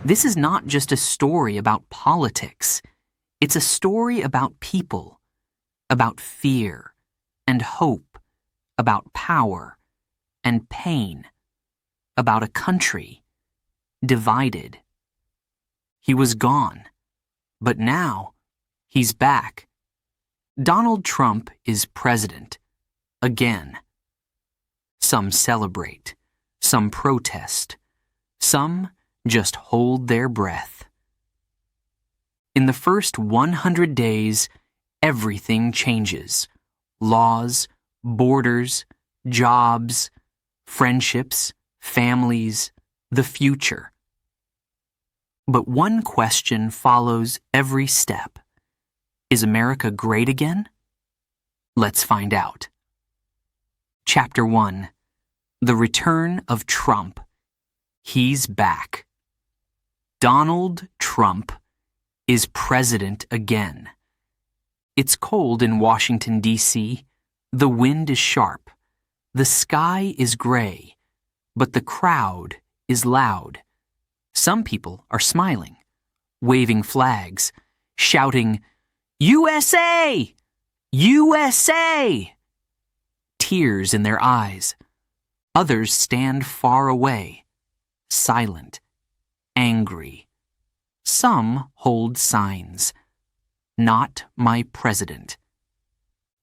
This is not just a story about politics. It's a story about people, about fear and hope, about power and pain, about a country divided. He was gone, but now he's back. Donald Trump is president, again. Some celebrate, some protest, some just hold their breath. In the first 100 days, everything changes. Laws, borders, jobs, friendships, families, the future. But one question follows every step. Is America great again? Let's find out. Chapter 1. The Return of Trump. He's back. Donald Trump is president again. It's cold in Washington, D.C. The wind is sharp. The sky is gray, but the crowd is loud. Some people are smiling, waving flags, shouting, USA! USA! Tears in their eyes. Others stand far away, silent, angry. Some hold signs. Not my president.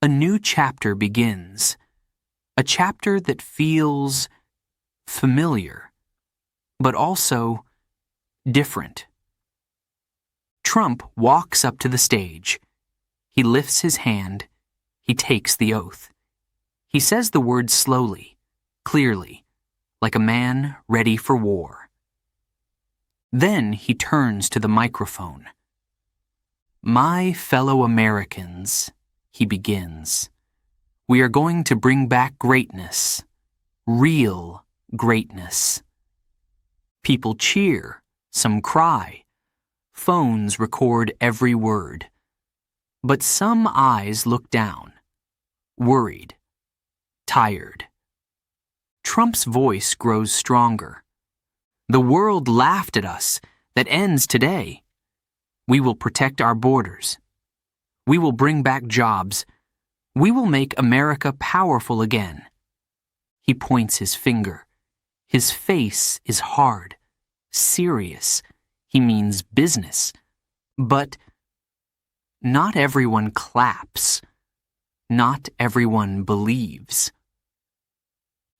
A new chapter begins. A chapter that feels familiar, but also different. Trump walks up to the stage. He lifts his hand. He takes the oath. He says the words slowly, clearly, like a man ready for war. Then he turns to the microphone. My fellow Americans, he begins, we are going to bring back greatness, real greatness. People cheer, some cry. Phones record every word. But some eyes look down, worried, tired. Trump's voice grows stronger. The world laughed at us. That ends today. We will protect our borders. We will bring back jobs. We will make America powerful again. He points his finger. His face is hard, serious. He means business. But not everyone claps. Not everyone believes.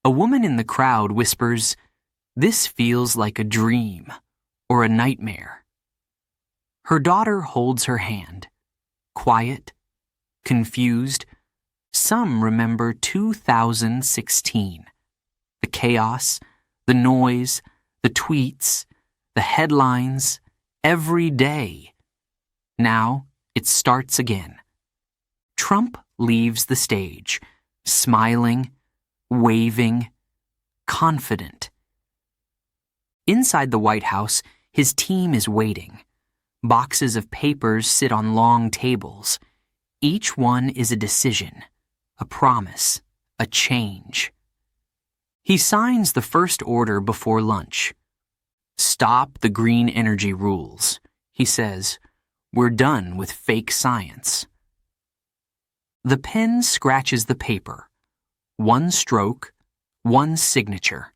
A woman in the crowd whispers, "This feels like a dream or a nightmare." Her daughter holds her hand, quiet, confused. Some remember 2016. The chaos, the noise, the tweets, the headlines, every day. Now it starts again. Trump leaves the stage, smiling, waving, confident. Inside the White House, his team is waiting. Boxes of papers sit on long tables. Each one is a decision, a promise, a change. He signs the first order before lunch. Stop the green energy rules, he says. We're done with fake science. The pen scratches the paper. One stroke, one signature.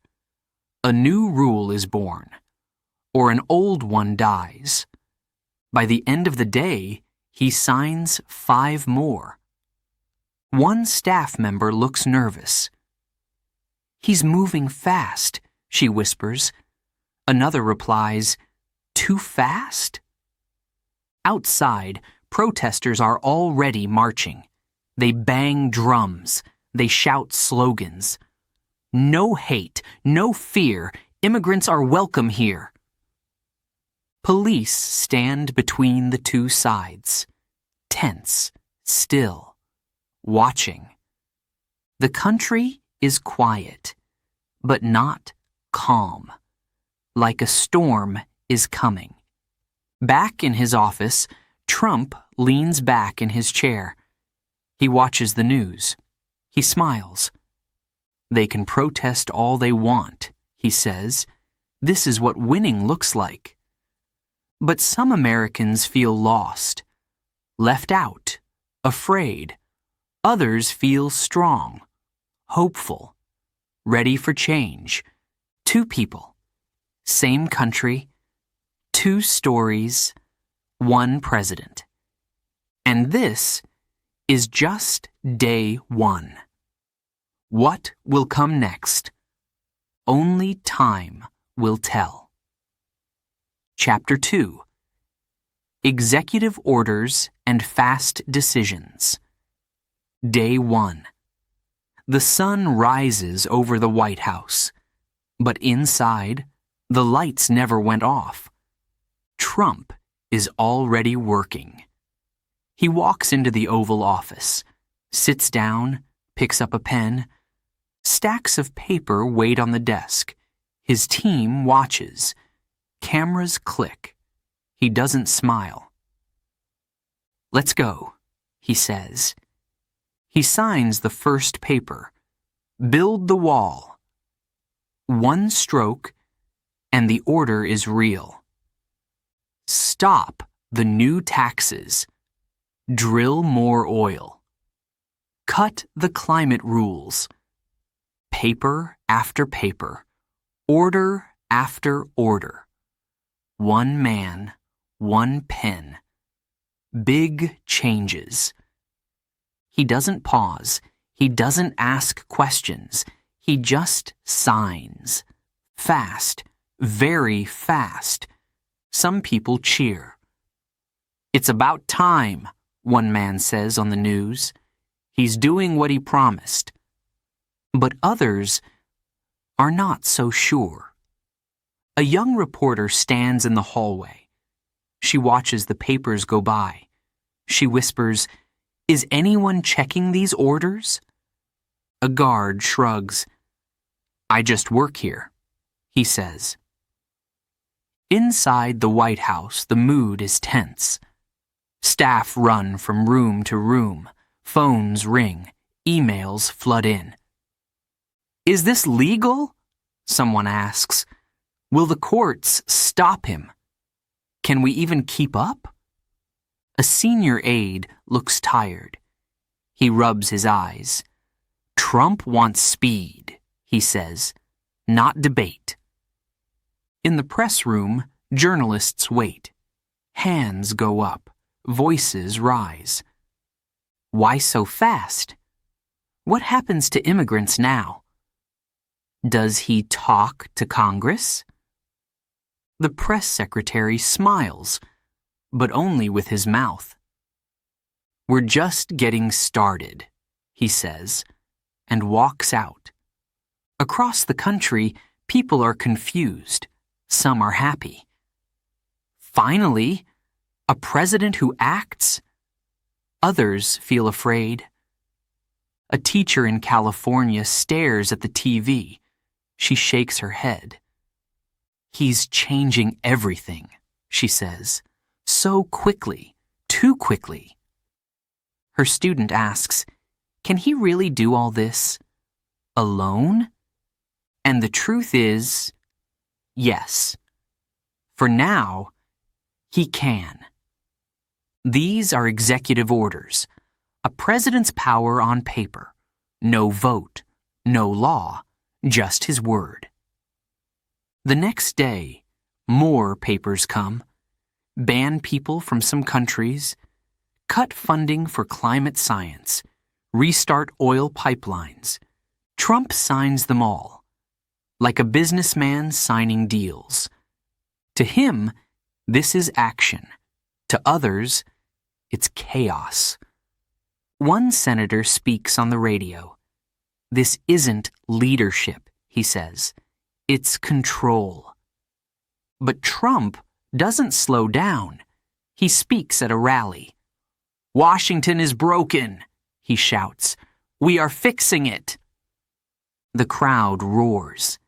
A new rule is born, or an old one dies. By the end of the day, he signs 5 more. One staff member looks nervous. He's moving fast, she whispers. Another replies, too fast? Outside, protesters are already marching. They bang drums. They shout slogans. No hate, no fear. Immigrants are welcome here. Police stand between the two sides, tense, still, watching. The country is quiet, but not calm, like a storm is coming. Back in his office, Trump leans back in his chair. He watches the news. He smiles. They can protest all they want, he says. This is what winning looks like. But some Americans feel lost, left out, afraid. Others feel strong, hopeful, ready for change. Two people, same country, two stories, one president. And this is just day one. What will come next? Only time will tell. Chapter 2. Executive Orders and Fast Decisions. Day 1. The sun rises over the White House, but inside, the lights never went off. Trump is already working. He walks into the Oval Office, sits down, picks up a pen. Stacks of paper wait on the desk. His team watches. Cameras click. He doesn't smile. "Let's go," he says. He signs the first paper. Build the wall. One stroke, and the order is real. Stop the new taxes. Drill more oil. Cut the climate rules. Paper after paper. Order after order. One man, one pen. Big changes. He doesn't pause. He doesn't ask questions. He just signs. Fast, very fast. Some people cheer. "It's about time," one man says on the news. He's doing what he promised. But others are not so sure. A young reporter stands in the hallway. She watches the papers go by. She whispers, "Is anyone checking these orders?" A guard shrugs. "I just work here," he says. Inside the White House, the mood is tense. Staff run from room to room. Phones ring. Emails flood in. "Is this legal?" someone asks. "Will the courts stop him? Can we even keep up?" A senior aide looks tired. He rubs his eyes. "Trump wants speed," he says, "not debate." In the press room, journalists wait. Hands go up. Voices rise. Why so fast? What happens to immigrants now? Does he talk to Congress? The press secretary smiles, but only with his mouth. "We're just getting started," he says, and walks out. Across the country, people are confused. Some are happy. Finally, a president who acts? Others feel afraid. A teacher in California stares at the TV. She shakes her head. "He's changing everything," she says. "So quickly, too quickly." Her student asks, "Can he really do all this alone?" And the truth is, yes. For now, he can. These are executive orders, a president's power on paper. No vote, no law, just his word. The next day, more papers come. Ban people from some countries. Cut funding for climate science. Restart oil pipelines. Trump signs them all, like a businessman signing deals. To him, this is action. To others, it's chaos. One senator speaks on the radio. "This isn't leadership," he says. "It's control." But Trump doesn't slow down. He speaks at a rally. "Washington is broken," he shouts. "We are fixing it." The crowd roars.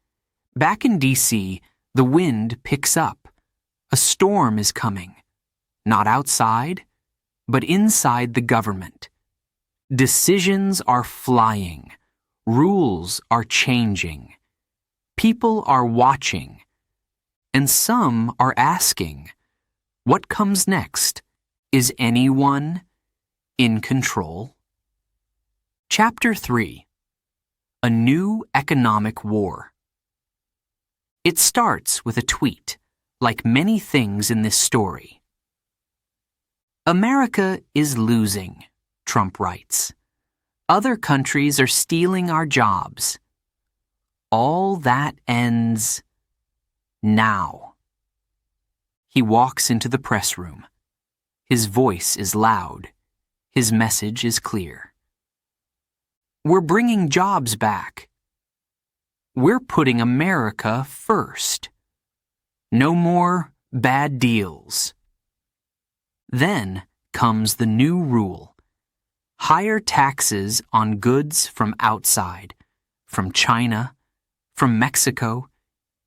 Back in D.C., the wind picks up. A storm is coming. Not outside, but inside the government. Decisions are flying. Rules are changing. People are watching. And some are asking, What comes next? Is anyone in control? Chapter 3. A New Economic War. It starts with a tweet, like many things in this story. America is losing, Trump writes. Other countries are stealing our jobs. All that ends now. He walks into the press room. His voice is loud. His message is clear. We're bringing jobs back. We're putting America first. No more bad deals. Then comes the new rule. Higher taxes on goods from outside, from China, from Mexico,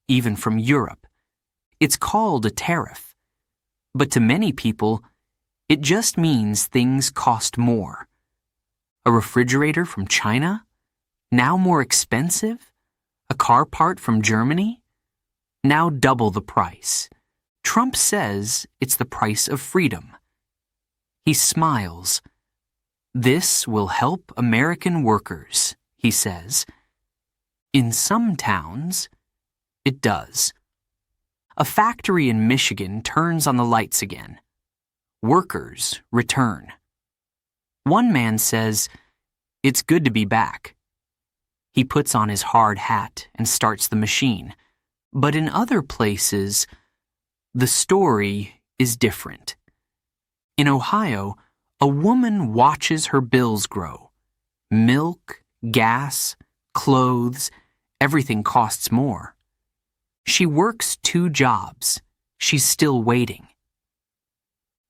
even from Europe. It's called a tariff. But to many people, it just means things cost more. A refrigerator from China? Now more expensive? A car part from Germany? Now double the price. Trump says it's the price of freedom. He smiles. This will help American workers, he says. In some towns, it does. A factory in Michigan turns on the lights again. Workers return. One man says, "It's good to be back." He puts on his hard hat and starts the machine. But in other places, the story is different. In Ohio, a woman watches her bills grow. Milk, gas, clothes, everything costs more. She works 2 jobs. She's still waiting.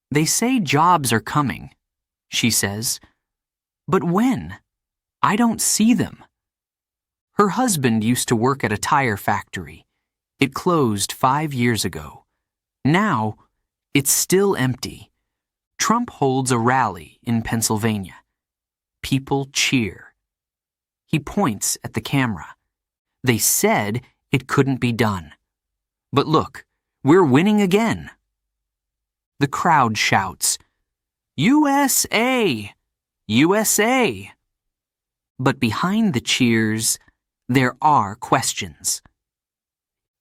They say jobs are coming, she says. But when? I don't see them. Her husband used to work at a tire factory. It closed 5 years ago. Now, it's still empty. Trump holds a rally in Pennsylvania. People cheer. He points at the camera. They said it couldn't be done. But look, we're winning again. The crowd shouts, USA! USA! But behind the cheers, there are questions.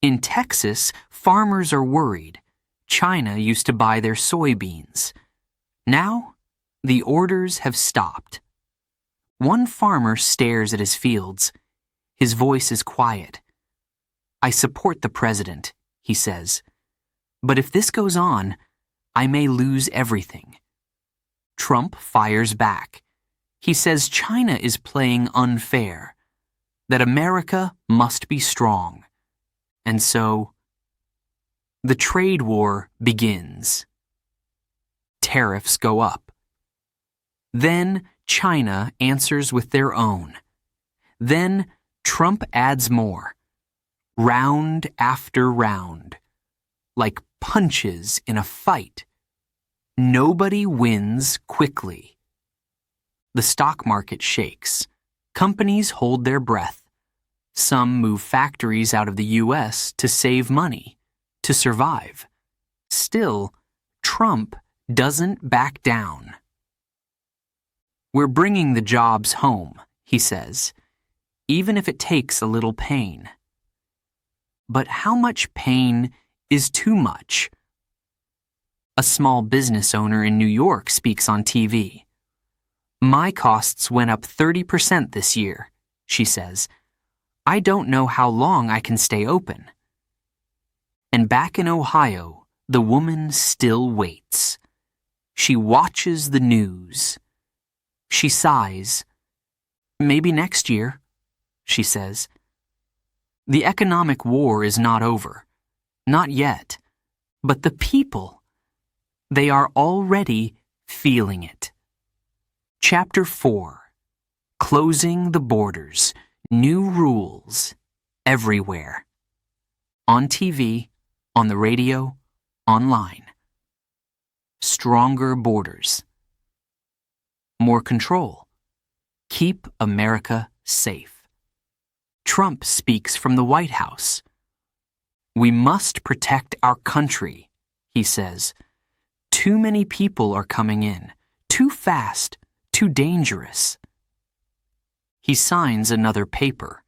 In Texas, farmers are worried. China used to buy their soybeans. Now, the orders have stopped. One farmer stares at his fields. His voice is quiet. I support the president, he says. But if this goes on, I may lose everything. Trump fires back. He says China is playing unfair, that America must be strong. And so, the trade war begins. Tariffs go up. Then China answers with their own. Then Trump adds more. Round after round. Like punches in a fight. Nobody wins quickly. The stock market shakes. Companies hold their breath. Some move factories out of the U.S. to save money, to survive. Still, Trump doesn't back down. We're bringing the jobs home, he says, even if it takes a little pain. But how much pain is too much? A small business owner in New York speaks on TV. My costs went up 30% this year, she says. I don't know how long I can stay open. And back in Ohio, the woman still waits. She watches the news. She sighs. Maybe next year, she says. The economic war is not over. Not yet. But the people, they are already feeling it. Chapter 4. Closing the borders. New rules. Everywhere. On TV, on the radio, online. Stronger borders. More control. Keep America safe. Trump speaks from the White House. We must protect our country, he says. Too many people are coming in. Too fast. Too dangerous. He signs another paper.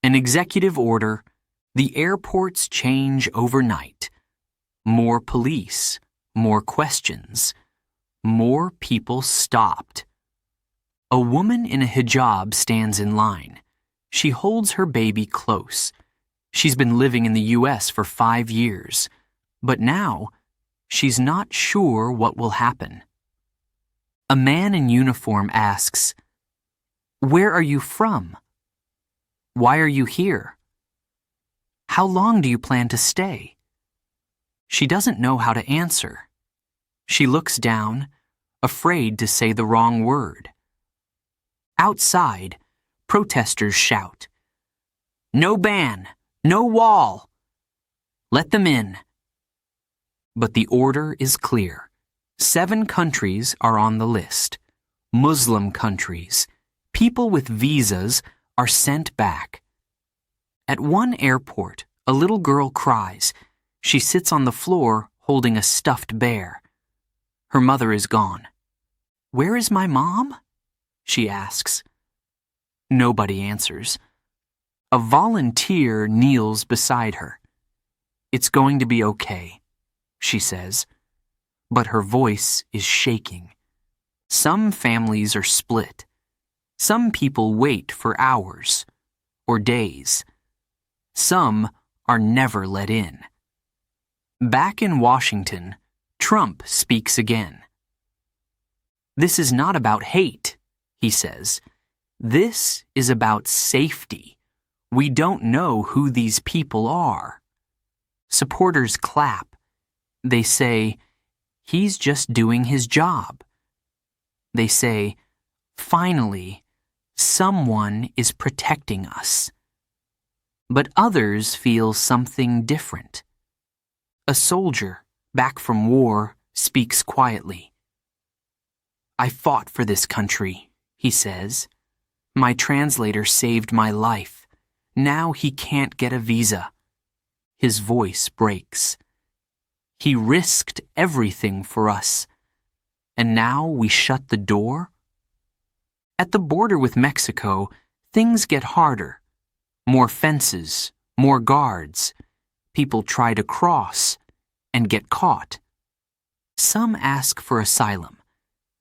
An executive order. The airports change overnight. More police. More questions. More people stopped. A woman in a hijab stands in line. She holds her baby close. She's been living in the U.S. for 5 years, but now she's not sure what will happen. A man in uniform asks, "Where are you from? Why are you here? How long do you plan to stay?" She doesn't know how to answer. She looks down, afraid to say the wrong word. Outside, protesters shout, "No ban! No wall! Let them in!" But the order is clear. 7 countries are on the list. Muslim countries. People with visas are sent back. At one airport, a little girl cries. She sits on the floor holding a stuffed bear. Her mother is gone. "Where is my mom?" she asks. Nobody answers. A volunteer kneels beside her. "It's going to be okay," she says, but her voice is shaking. Some families are split. Some people wait for hours or days. Some are never let in. Back in Washington, Trump speaks again. "This is not about hate," he says. "This is about safety. We don't know who these people are." Supporters clap. They say, "He's just doing his job." They say, "Finally, someone is protecting us." But others feel something different. A soldier, back from war, speaks quietly. "I fought for this country," he says. "My translator saved my life. Now he can't get a visa." His voice breaks. "He risked everything for us. And now we shut the door?" At the border with Mexico, things get harder. More fences, more guards. People try to cross and get caught. Some ask for asylum.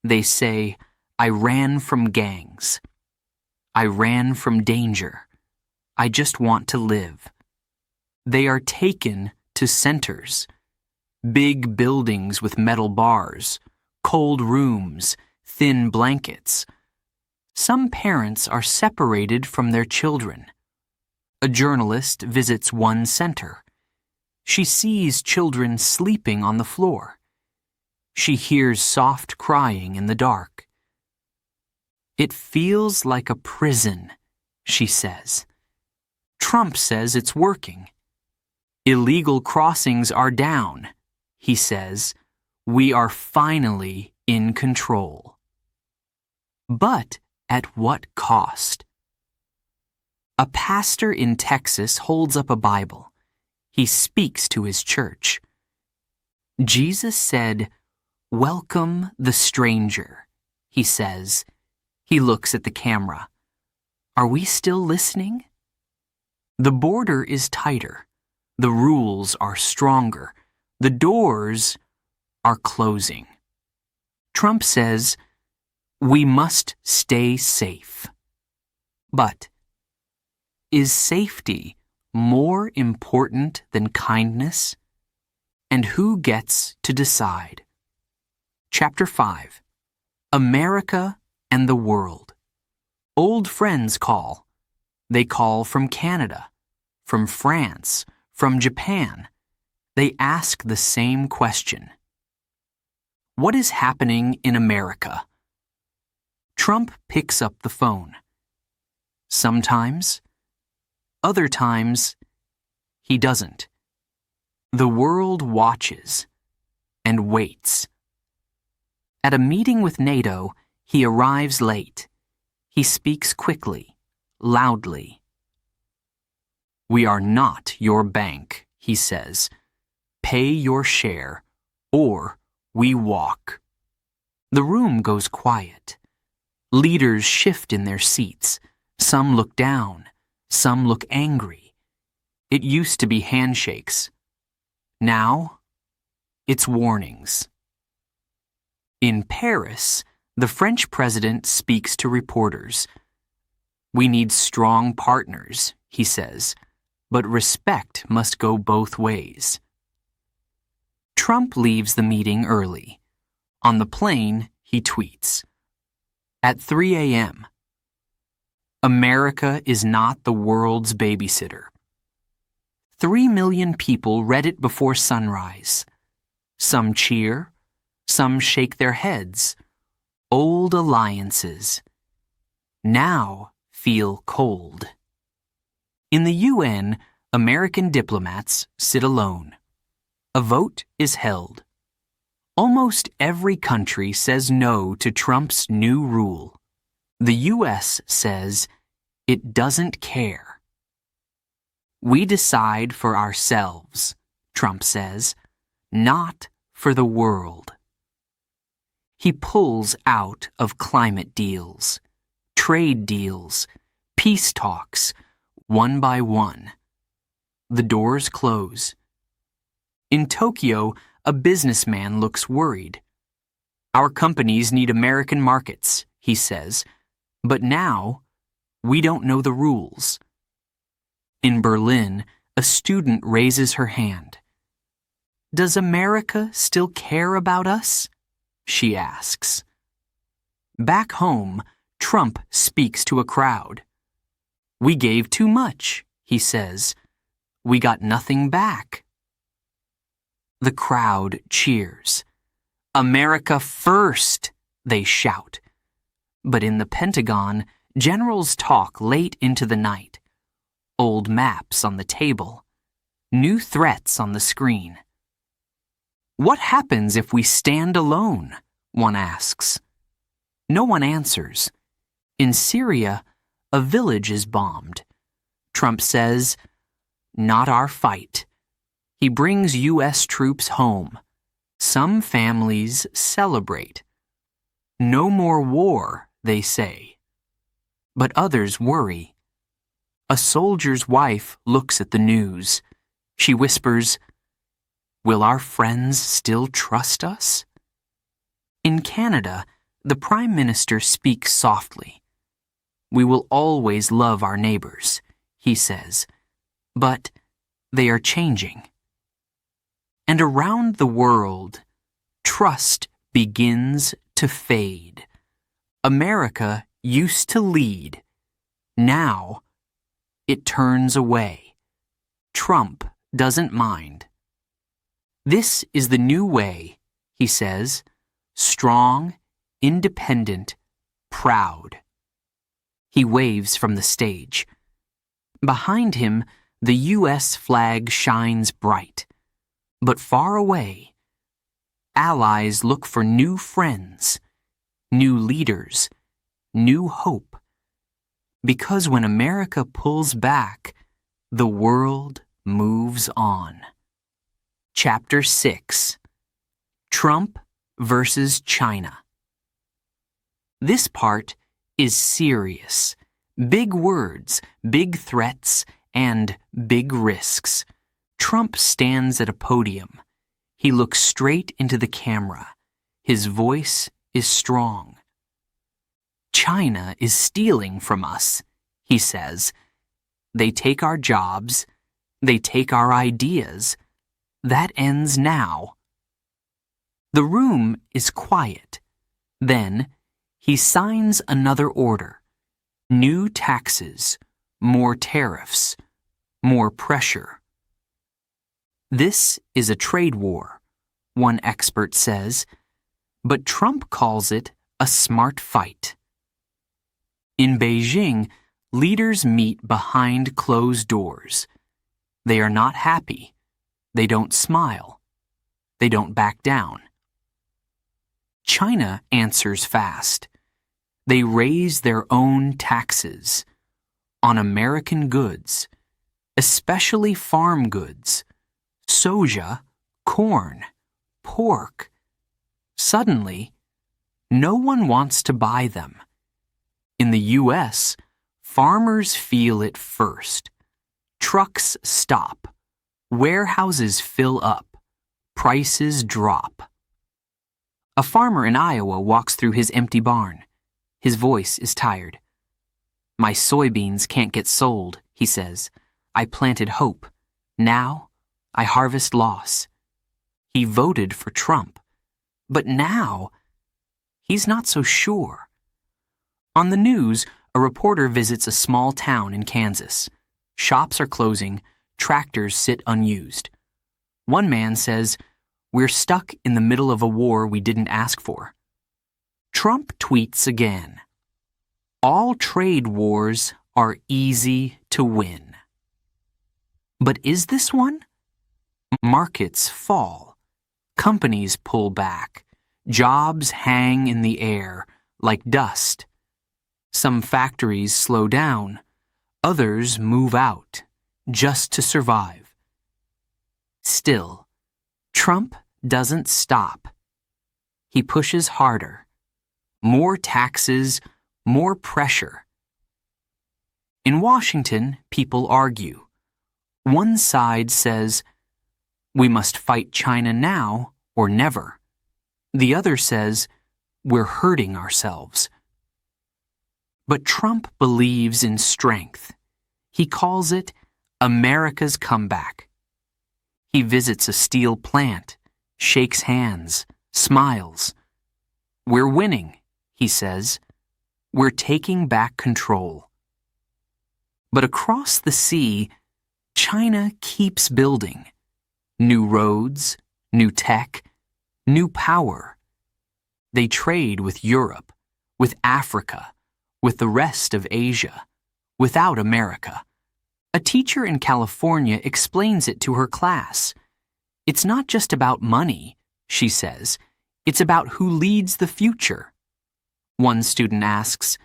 They say, "I ran from gangs. I ran from danger. I just want to live." They are taken to centers. Big buildings with metal bars, cold rooms, thin blankets. Some parents are separated from their children. A journalist visits one center. She sees children sleeping on the floor. She hears soft crying in the dark. "It feels like a prison," she says. Trump says it's working. "Illegal crossings are down," he says. "We are finally in control." But at what cost? A pastor in Texas holds up a Bible. He speaks to his church. Jesus said, "Welcome the stranger," he says. He looks at the camera. Are we still listening? The border is tighter. The rules are stronger. The doors are closing. Trump says, "We must stay safe." But is safety more important than kindness? And who gets to decide? Chapter 5. America and the World. Old friends call. They call from Canada, from France, from Japan. They ask the same question. What is happening in America? Trump picks up the phone. Sometimes, other times, he doesn't. The world watches and waits. At a meeting with NATO, he arrives late. He speaks quickly, loudly. "We are not your bank," he says. "Pay your share, or we walk. The room goes quiet. Leaders shift in their seats. Some look down. Some look angry. It used to be handshakes. Now, it's warnings. In Paris, the French president speaks to reporters. We need strong partners, he says, but respect must go both ways. Trump leaves the meeting early. On the plane, he tweets. At 3 a.m., America is not the world's babysitter. 3 million people read it before sunrise. Some cheer, some shake their heads. Old alliances now feel cold. In the UN, American diplomats sit alone. A vote is held. Almost every country says no to Trump's new rule. The U.S. says it doesn't care. We decide for ourselves, Trump says, not for the world. He pulls out of climate deals, trade deals, peace talks, one by one. The doors close. In Tokyo, a businessman looks worried. Our companies need American markets, he says, but now we don't know the rules. In Berlin, a student raises her hand. Does America still care about us? She asks. Back home, Trump speaks to a crowd. We gave too much, he says. We got nothing back. The crowd cheers. America first, they shout. But in the Pentagon, generals talk late into the night. Old maps on the table. New threats on the screen. What happens if we stand alone? One asks. No one answers. In Syria, a village is bombed. Trump says, not our fight. He brings U.S. troops home. Some families celebrate. No more war, they say. But others worry. A soldier's wife looks at the news. She whispers, will our friends still trust us? In Canada, the Prime Minister speaks softly. We will always love our neighbors, he says, but they are changing. And around the world, trust begins to fade. America used to lead. Now, it turns away. Trump doesn't mind. This is the new way, he says, strong, independent, proud. He waves from the stage. Behind him, the U.S. flag shines bright. But far away, allies look for new friends, new leaders, new hope. Because when America pulls back, the world moves on. Chapter 6. Trump versus China. This part is serious. Big words, big threats, and big risks. Trump stands at a podium. He looks straight into the camera. His voice is strong. China is stealing from us, he says. They take our jobs. They take our ideas. That ends now. The room is quiet. Then, he signs another order. New taxes, more tariffs, more pressure. This is a trade war, one expert says, but Trump calls it a smart fight. In Beijing, leaders meet behind closed doors. They are not happy. They don't smile. They don't back down. China answers fast. They raise their own taxes on American goods, especially farm goods, soja, corn, pork. Suddenly, no one wants to buy them. In the U.S., farmers feel it first. Trucks stop. Warehouses fill up. Prices drop. A farmer in Iowa walks through his empty barn. His voice is tired. "My soybeans can't get sold," he says. "I planted hope. Now, I harvest loss." He voted for Trump. But now, he's not so sure. On the news, a reporter visits a small town in Kansas. Shops are closing, tractors sit unused. One man says, "We're stuck in the middle of a war we didn't ask for." Trump tweets again. "All trade wars are easy to win." But is this one? Markets fall. Companies pull back. Jobs hang in the air like dust. Some factories slow down. Others move out just to survive. Still, Trump doesn't stop. He pushes harder. More taxes, more pressure. In Washington, people argue. One side says, "We must fight China now or never." The other says, "We're hurting ourselves." But Trump believes in strength. He calls it America's comeback. He visits a steel plant, shakes hands, smiles. "We're winning," he says. "We're taking back control." But across the sea, China keeps building. New roads, new tech, new power. They trade with Europe, with Africa, with the rest of Asia, without America. A teacher in California explains it to her class. "It's not just about money," she says. "It's about who leads the future." One student asks,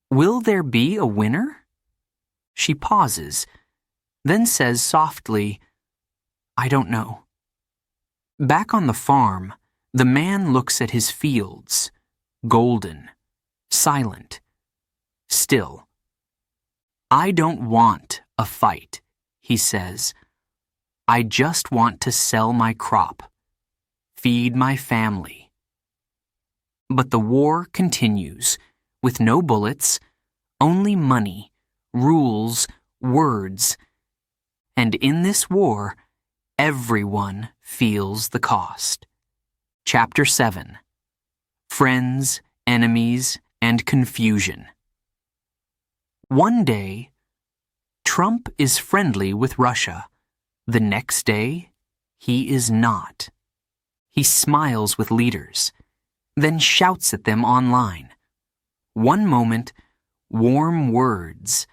"Will there be a winner?" She pauses, then says softly, "I don't know." Back on the farm, the man looks at his fields, golden, silent, still. "I don't want a fight," he says. "I just want to sell my crop, feed my family." But the war continues, with no bullets, only money, rules, words. And in this war, everyone feels the cost. Chapter 7. Friends, Enemies, and Confusion. One day, Trump is friendly with Russia. The next day, he is not. He smiles with leaders, then shouts at them online. One moment, warm words.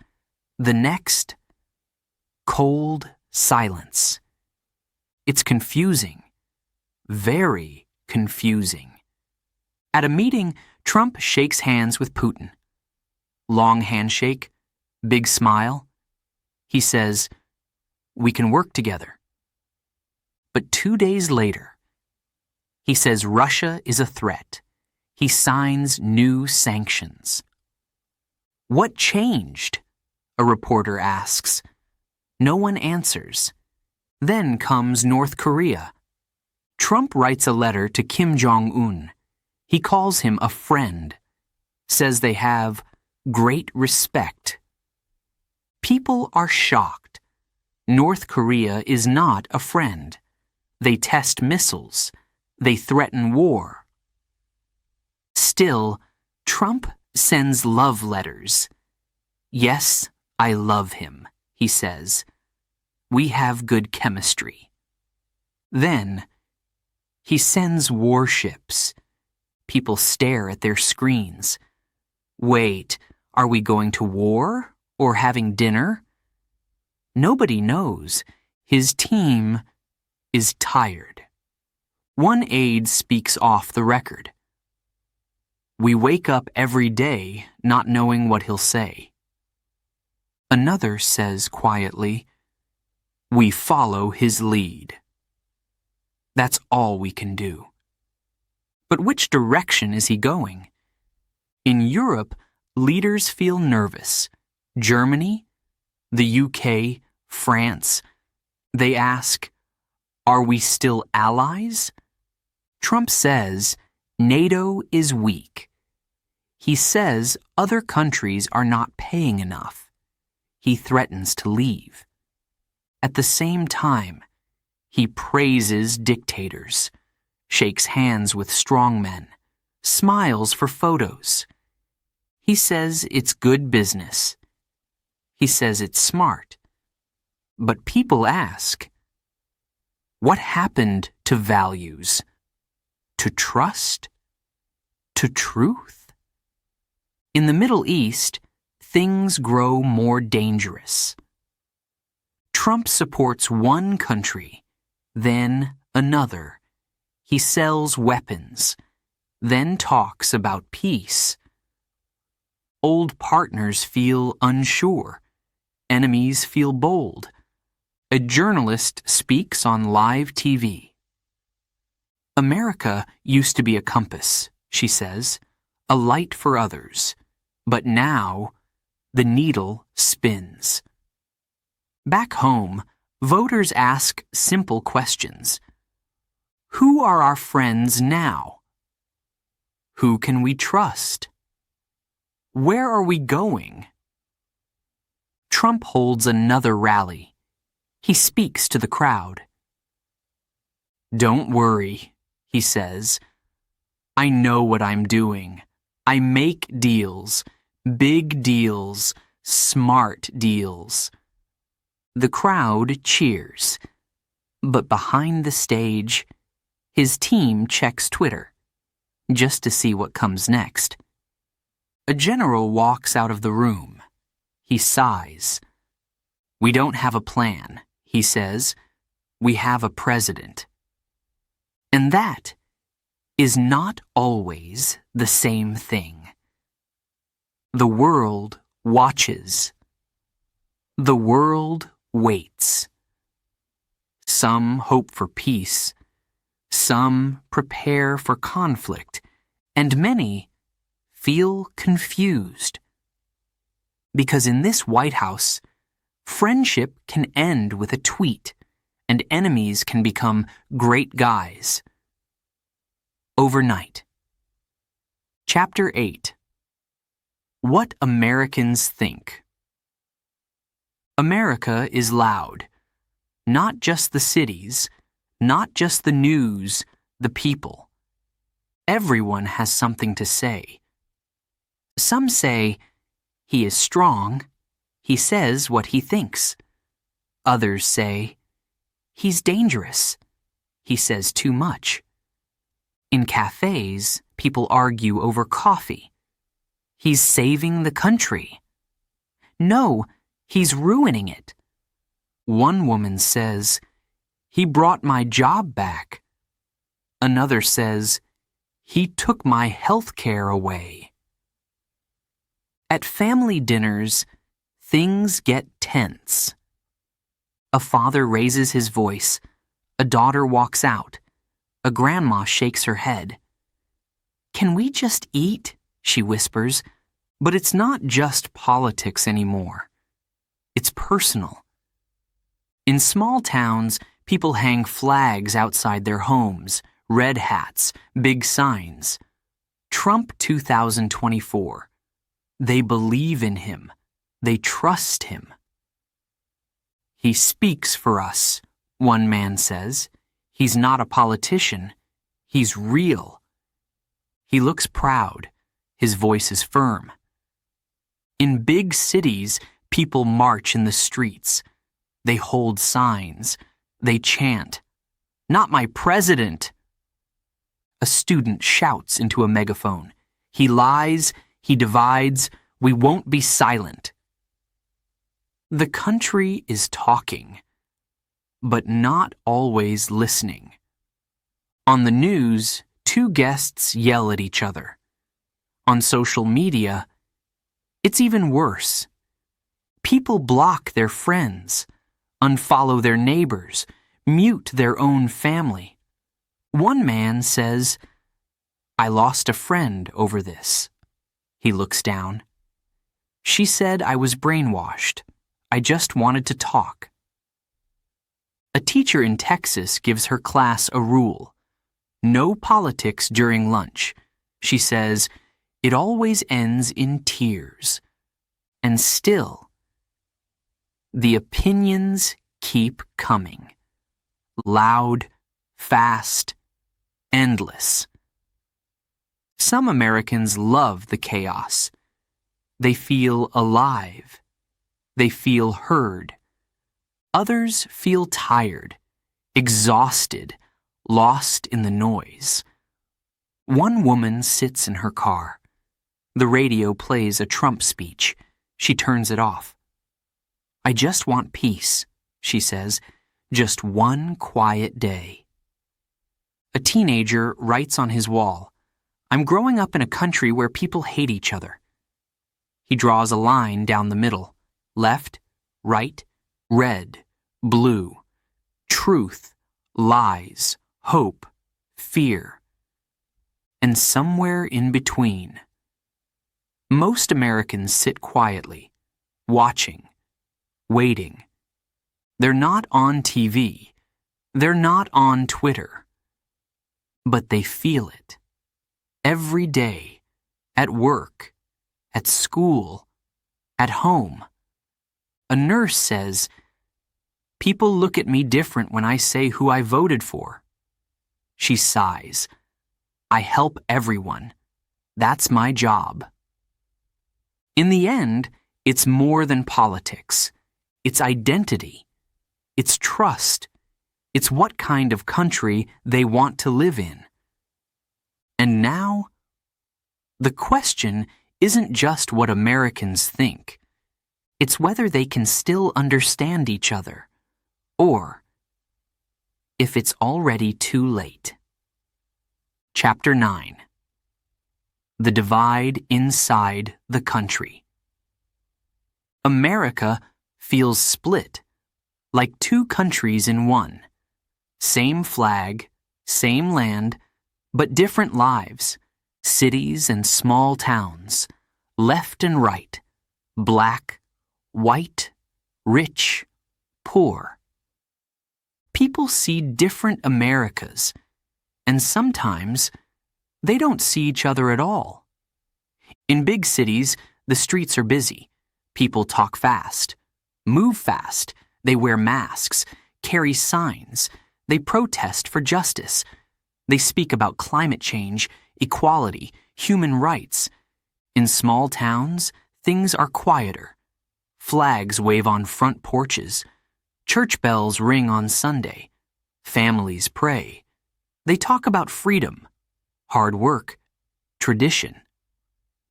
The next, cold silence. It's confusing. Very confusing. At a meeting, Trump shakes hands with Putin. Long handshake, big smile. He says, "We can work together." But 2 days later, he says Russia is a threat. He signs new sanctions. "What changed?" a reporter asks. No one answers. Then comes North Korea. Trump writes a letter to Kim Jong-un. He calls him a friend, says they have great respect. People are shocked. North Korea is not a friend. They test missiles. They threaten war. Still, Trump sends love letters. "Yes, I love him," he says. "We have good chemistry." Then, he sends warships. People stare at their screens. Wait, are we going to war or having dinner? Nobody knows. His team is tired. One aide speaks off the record. "We wake up every day not knowing what he'll say." Another says quietly, "We follow his lead." That's all we can do. But which direction is he going? In Europe, leaders feel nervous. Germany, the UK, France. They ask, are we still allies? Trump says NATO is weak. He says other countries are not paying enough. He threatens to leave. At the same time, he praises dictators, shakes hands with strongmen, smiles for photos. He says it's good business. He says it's smart. But people ask, what happened to values? To trust? To truth? In the Middle East, things grow more dangerous. Trump supports one country, then another. He sells weapons, then talks about peace. Old partners feel unsure. Enemies feel bold. A journalist speaks on live TV. America used to be a compass, she says, a light for others. But now, the needle spins. Back home, voters ask simple questions. Who are our friends now? Who can we trust? Where are we going? Trump holds another rally. He speaks to the crowd. Don't worry, he says. I know what I'm doing. I make deals, big deals, smart deals. The crowd cheers. But behind the stage, his team checks Twitter, just to see what comes next. A general walks out of the room. He sighs. We don't have a plan, he says. We have a president. And that is not always the same thing. The world watches. The world waits. Some hope for peace. Some prepare for conflict. And many feel confused. Because in this White House, friendship can end with a tweet, and enemies can become great guys. Overnight. Chapter 8. What Americans Think. America is loud. Not just the cities, not just the news, the people. Everyone has something to say. Some say, he is strong. He says what he thinks. Others say, he's dangerous. He says too much. In cafes, people argue over coffee. He's saving the country. No, he's ruining it. One woman says, he brought my job back. Another says, he took my health care away. At family dinners, things get tense. A father raises his voice. A daughter walks out. A grandma shakes her head. Can we just eat? She whispers. But it's not just politics anymore. It's personal. In small towns, people hang flags outside their homes, red hats, big signs. Trump 2024. They believe in him. They trust him. He speaks for us, one man says. He's not a politician. He's real. He looks proud. His voice is firm. In big cities, people march in the streets. They hold signs. They chant, "Not my president!" A student shouts into a megaphone. He lies. He divides. We won't be silent. The country is talking, but not always listening. On the news, two guests yell at each other. On social media, it's even worse. People block their friends, unfollow their neighbors, mute their own family. One man says, I lost a friend over this. He looks down. She said I was brainwashed. I just wanted to talk. A teacher in Texas gives her class a rule. No politics during lunch. She says, it always ends in tears. And still, the opinions keep coming. Loud, fast, endless. Some Americans love the chaos. They feel alive. They feel heard. Others feel tired, exhausted, lost in the noise. One woman sits in her car. The radio plays a Trump speech. She turns it off. I just want peace, she says. Just one quiet day. A teenager writes on his wall, I'm growing up in a country where people hate each other. He draws a line down the middle. Left, right, red, blue. Truth, lies, hope, fear. And somewhere in between. Most Americans sit quietly, watching, waiting. They're not on TV. They're not on Twitter. But they feel it. Every day, at work, at school, at home. A nurse says, people look at me different when I say who I voted for. She sighs. I help everyone. That's my job. In the end, it's more than politics. It's identity. It's trust. It's what kind of country they want to live in. And now, the question isn't just what Americans think. It's whether they can still understand each other, or if it's already too late. Chapter 9. The Divide Inside the Country. America feels split, like two countries in one. Same flag, same land, but different lives, cities and small towns, left and right, black, white, rich, poor. People see different Americas, and sometimes they don't see each other at all. In big cities, the streets are busy. People talk fast, move fast, they wear masks, carry signs, they protest for justice. They speak about climate change, equality, human rights. In small towns, things are quieter. Flags wave on front porches. Church bells ring on Sunday. Families pray. They talk about freedom, hard work, tradition.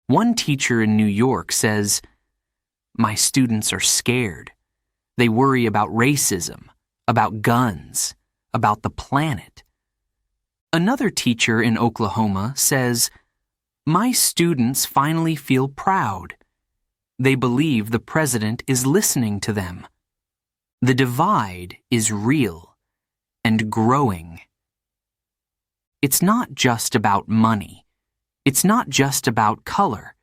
One teacher in New York says, my students are scared. They worry about racism, about guns, about the planet. Another teacher in Oklahoma says, my students finally feel proud. They believe the president is listening to them. The divide is real and growing. It's not just about money. It's not just about color.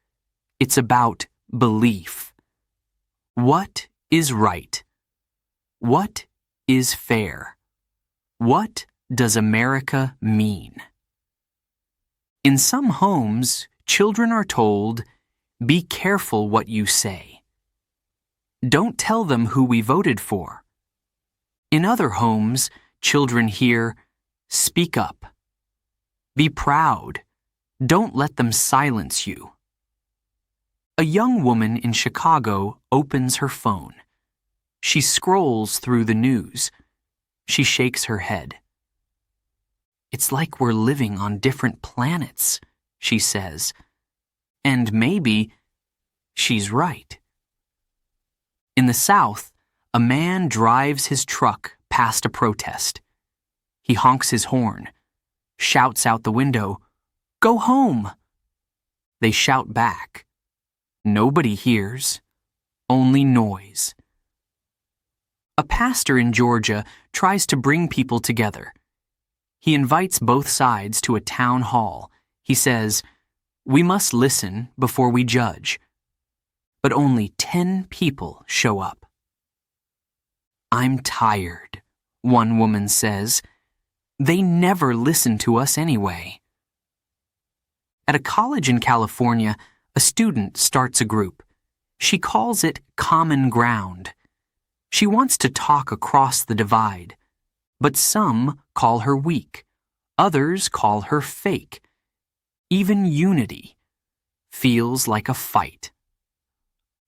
It's about belief. What is right? What is fair? What does America mean? In some homes, children are told, be careful what you say. Don't tell them who we voted for. In other homes, children hear, speak up. Be proud. Don't let them silence you. A young woman in Chicago opens her phone. She scrolls through the news. She shakes her head. It's like we're living on different planets, she says. And maybe she's right. In the South, a man drives his truck past a protest. He honks his horn, shouts out the window, "Go home!" They shout back. Nobody hears, only noise. A pastor in Georgia tries to bring people together. He invites both sides to a town hall. He says, "We must listen before we judge." But only 10 people show up. "I'm tired," one woman says. "They never listen to us anyway." At a college in California, a student starts a group. She calls it Common Ground. She wants to talk across the divide, but some call her weak. Others call her fake. Even unity feels like a fight.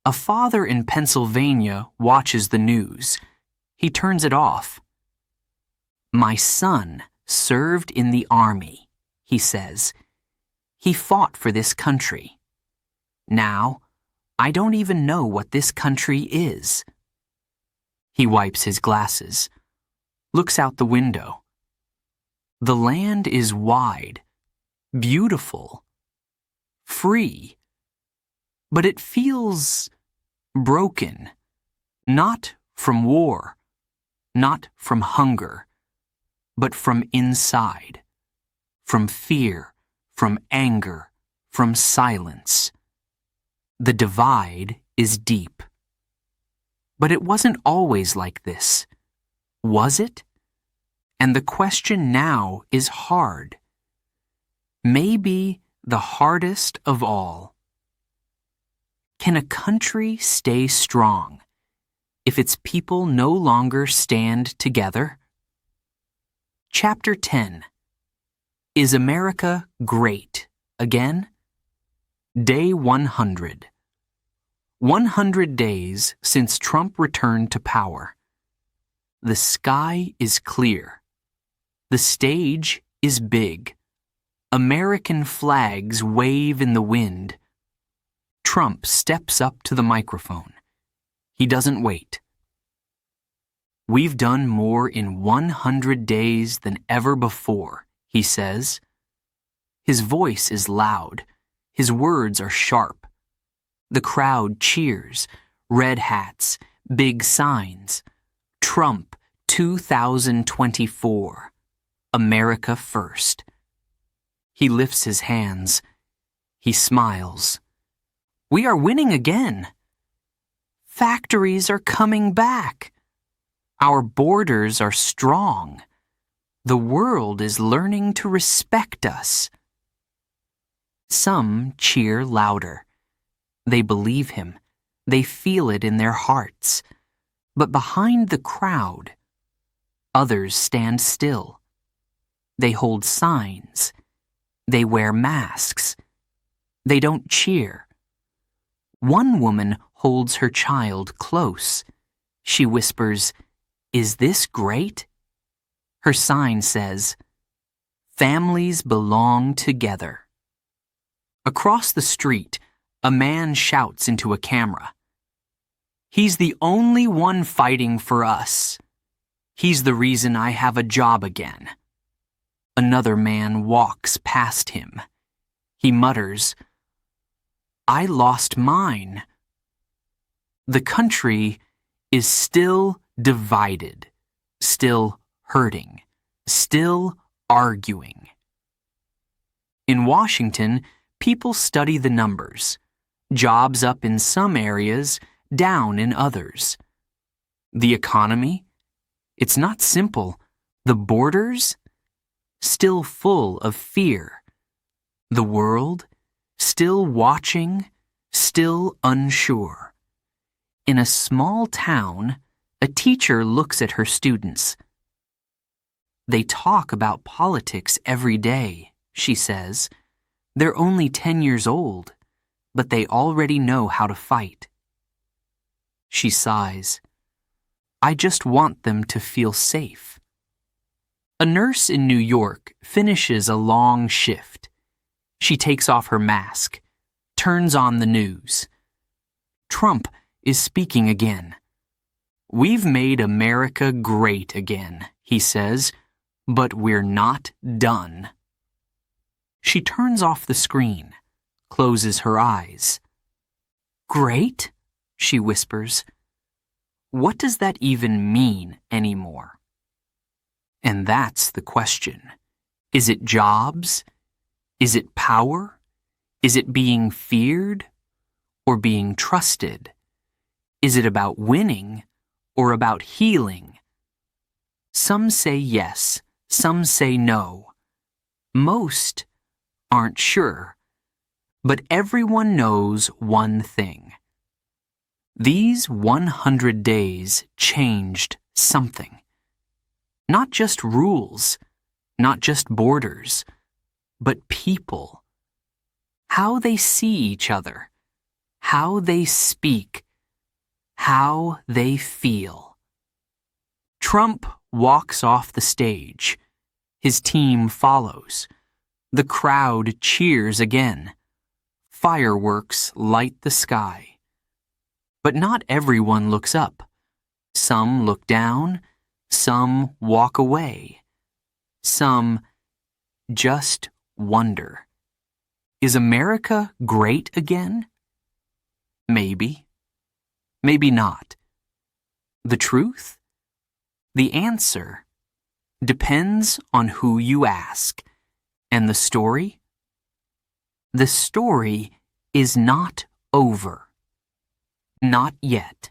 A father in Pennsylvania watches the news. He turns it off. "My son served in the army," he says. "He fought for this country. Now, I don't even know what this country is." He wipes his glasses, looks out the window. The land is wide, beautiful, free, but it feels broken, not from war, not from hunger, but from inside, from fear, from anger, from silence. The divide is deep. But it wasn't always like this, was it? And the question now is hard. Maybe the hardest of all. Can a country stay strong if its people no longer stand together? Chapter 10. Is America great again? Day 100. 100 days since Trump returned to power. The sky is clear. The stage is big. American flags wave in the wind. Trump steps up to the microphone. He doesn't wait. "We've done more in 100 days than ever before," he says. His voice is loud. His words are sharp. The crowd cheers, red hats, big signs. Trump 2024. America first. He lifts his hands. He smiles. "We are winning again. Factories are coming back. Our borders are strong. The world is learning to respect us." Some cheer louder. They believe him. They feel it in their hearts. But behind the crowd, others stand still. They hold signs. They wear masks. They don't cheer. One woman holds her child close. She whispers, "Is this great?" Her sign says, "Families belong together." Across the street, a man shouts into a camera. "He's the only one fighting for us. He's the reason I have a job again." Another man walks past him. He mutters, "I lost mine." The country is still divided, still hurting, still arguing. In Washington, people study the numbers. Jobs up in some areas, down in others. The economy? It's not simple. The borders? Still full of fear. The world? Still watching, still unsure. In a small town, a teacher looks at her students. "They talk about politics every day," she says. "They're only 10 years old, but they already know how to fight." She sighs. "I just want them to feel safe." A nurse in New York finishes a long shift. She takes off her mask, turns on the news. Trump is speaking again. "We've made America great again," he says, "but we're not done." She turns off the screen, closes her eyes. "Great?" she whispers. What does that even mean anymore? And that's the question. Is it jobs? Is it power? Is it being feared or being trusted? Is it about winning or about healing? Some say yes, some say no. Most aren't sure, but everyone knows one thing. These 100 days changed something. Not just rules, not just borders, but people. How they see each other, how they speak, how they feel. Trump walks off the stage. His team follows. The crowd cheers again. Fireworks light the sky. But not everyone looks up. Some look down, some walk away. Some just wonder. Is America great again? Maybe. Maybe not. The truth? The answer depends on who you ask. And the story? The story is not over. Not yet.